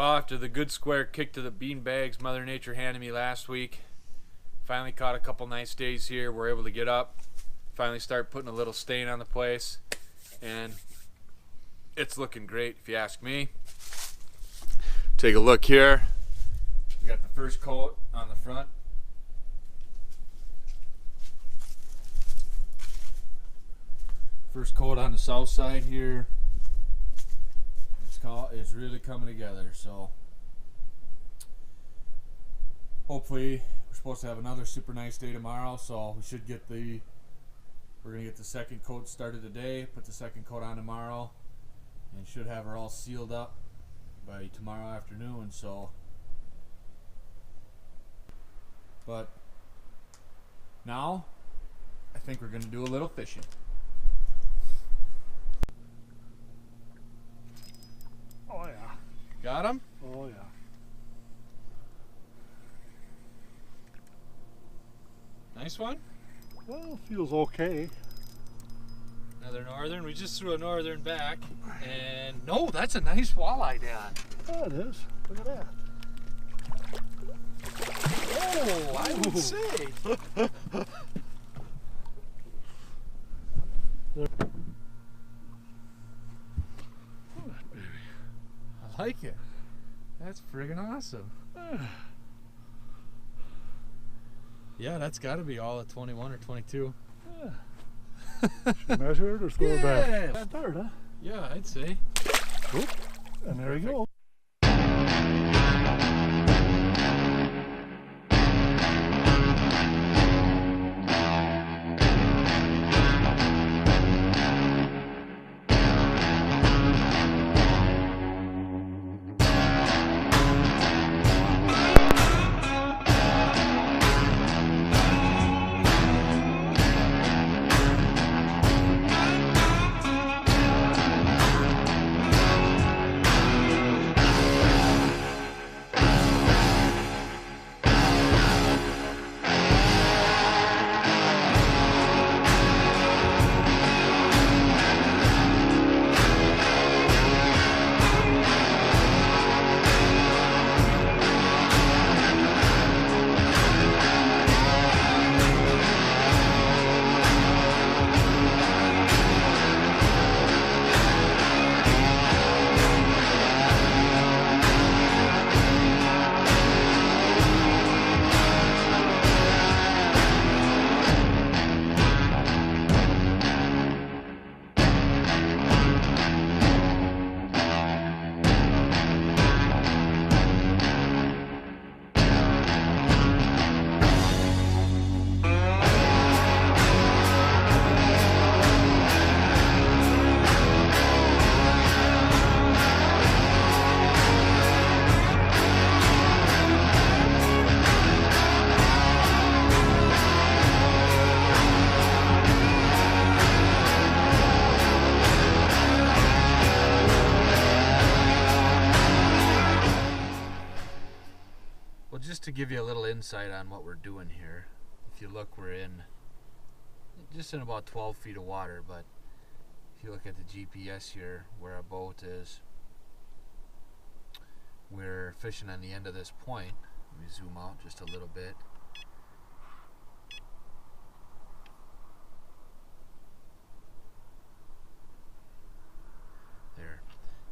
After the good square kick to the bean bags Mother Nature handed me last week, finally caught a couple nice days here. We're able to get up, finally start putting a little stain on the place, and it's looking great if you ask me. Take a look here. We got the first coat on the front. First coat on the south side here. It's really coming together, so hopefully we're supposed to have another super nice day tomorrow, so we're gonna get the second coat started today, put the second coat on tomorrow, and should have her all sealed up by tomorrow afternoon. So, but now I think we're gonna do a little fishing. Oh yeah. Got him? Oh yeah. Nice one? Well, feels okay. Another northern. We just threw a northern back, and no, that's a nice walleye, Dan. Oh, it is. Look at that. Oh, I would say. I like it. That's friggin' awesome. Yeah, that's got to be all at 21 or 22. Yeah. Should we measure it or throw it back? Yeah. Third, huh? Yeah, I'd say. Oop. And there you go. Well, just to give you a little insight on what we're doing here, if you look, we're just in about 12 feet of water, but if you look at the GPS here, where our boat is, we're fishing on the end of this point. Let me zoom out just a little bit. There.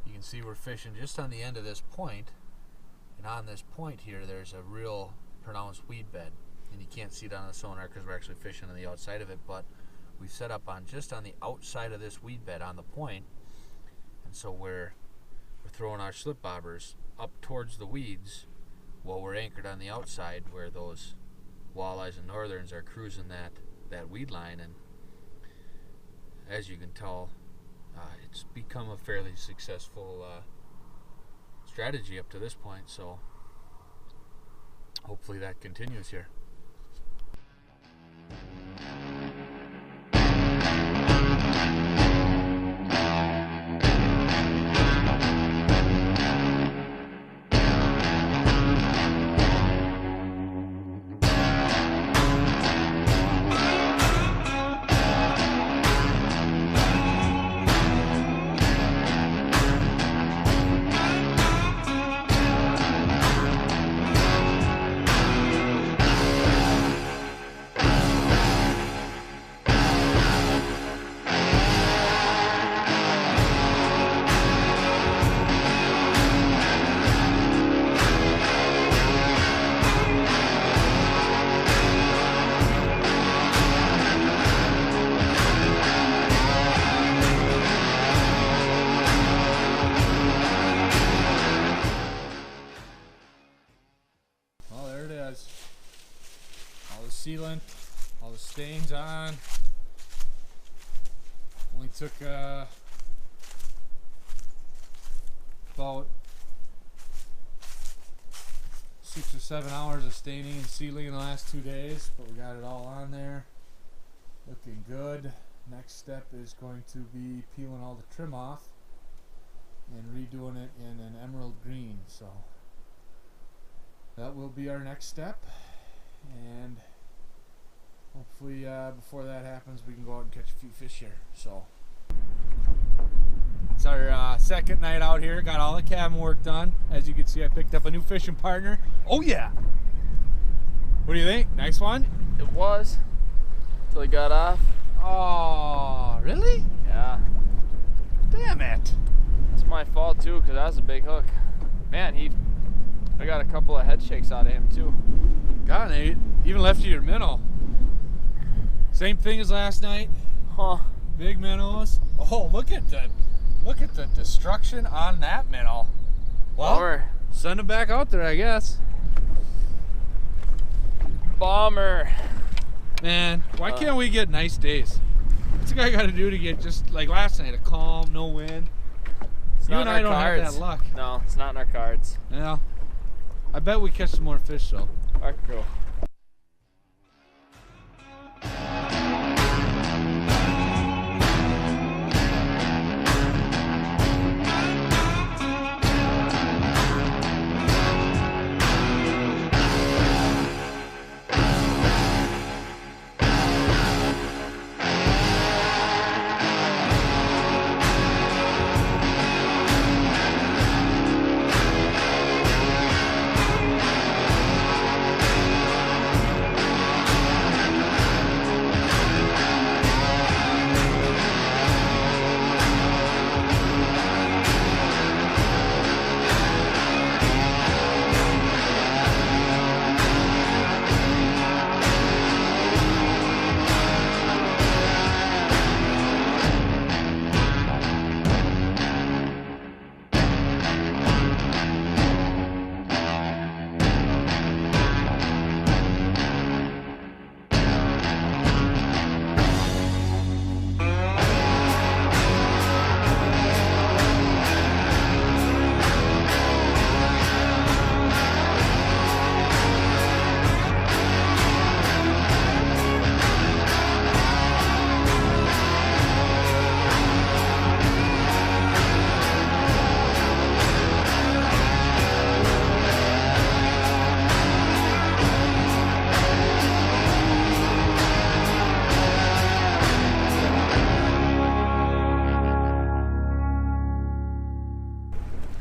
You can see we're fishing just on the end of this point. And on this point here, there's a real pronounced weed bed, and you can't see it on the sonar because we're actually fishing on the outside of it, but we've set up just on the outside of this weed bed on the point, and so we're throwing our slip bobbers up towards the weeds while we're anchored on the outside where those walleyes and northerns are cruising that weed line. And as you can tell, it's become a fairly successful strategy up to this point, so hopefully that continues here. sealant, all the stains on. Only took about 6 or 7 hours of staining and sealing in the last 2 days, but we got it all on there. Looking good. Next step is going to be peeling all the trim off and redoing it in an emerald green. So that will be our next step, and hopefully before that happens we can go out and catch a few fish here. So it's our second night out here. Got all the cabin work done. As you can see, I picked up a new fishing partner. Oh yeah! What do you think? Nice one? It was. Till he got off. Oh, really? Yeah. Damn it. That's my fault too, because that was a big hook. Man, I got a couple of head shakes out of him too. God, Nate. Even left you your minnow. Same thing as last night. Huh. Big minnows. Oh, look at the destruction on that minnow. Well, send him back out there, I guess. Bomber. Man, why can't we get nice days? What's the guy got to do to get just like last night, a calm, no wind? You and I don't have that luck. No, it's not in our cards. Yeah. I bet we catch some more fish though. Alright, go.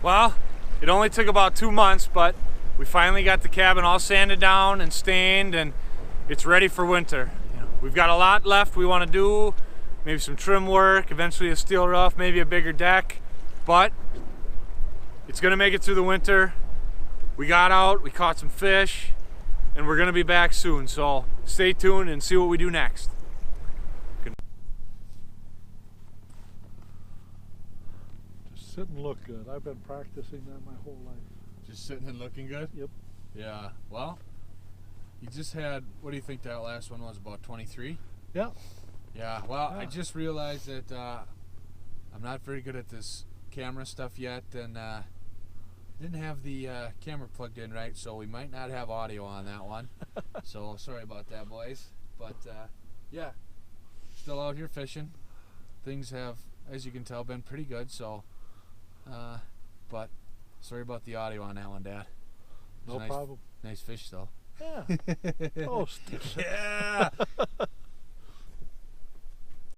Well, it only took about 2 months, but we finally got the cabin all sanded down and stained, and it's ready for winter. We've got a lot left we want to do, maybe some trim work, eventually a steel roof, maybe a bigger deck, but it's gonna make it through the winter. We got out, we caught some fish, and we're gonna be back soon, so stay tuned and see what we do next. Sit and look good. I've been practicing that my whole life. Just sitting and looking good? Yep. Yeah, well, you just had, what do you think that last one was, about 23? Yeah. Yeah, well, Yeah. I just realized that I'm not very good at this camera stuff yet, and didn't have the camera plugged in right, so we might not have audio on that one. So sorry about that, boys. But yeah, still out here fishing. Things have, as you can tell, been pretty good, so but sorry about the audio on that one, Dad. No problem. Nice fish though. Yeah. Oh, yeah.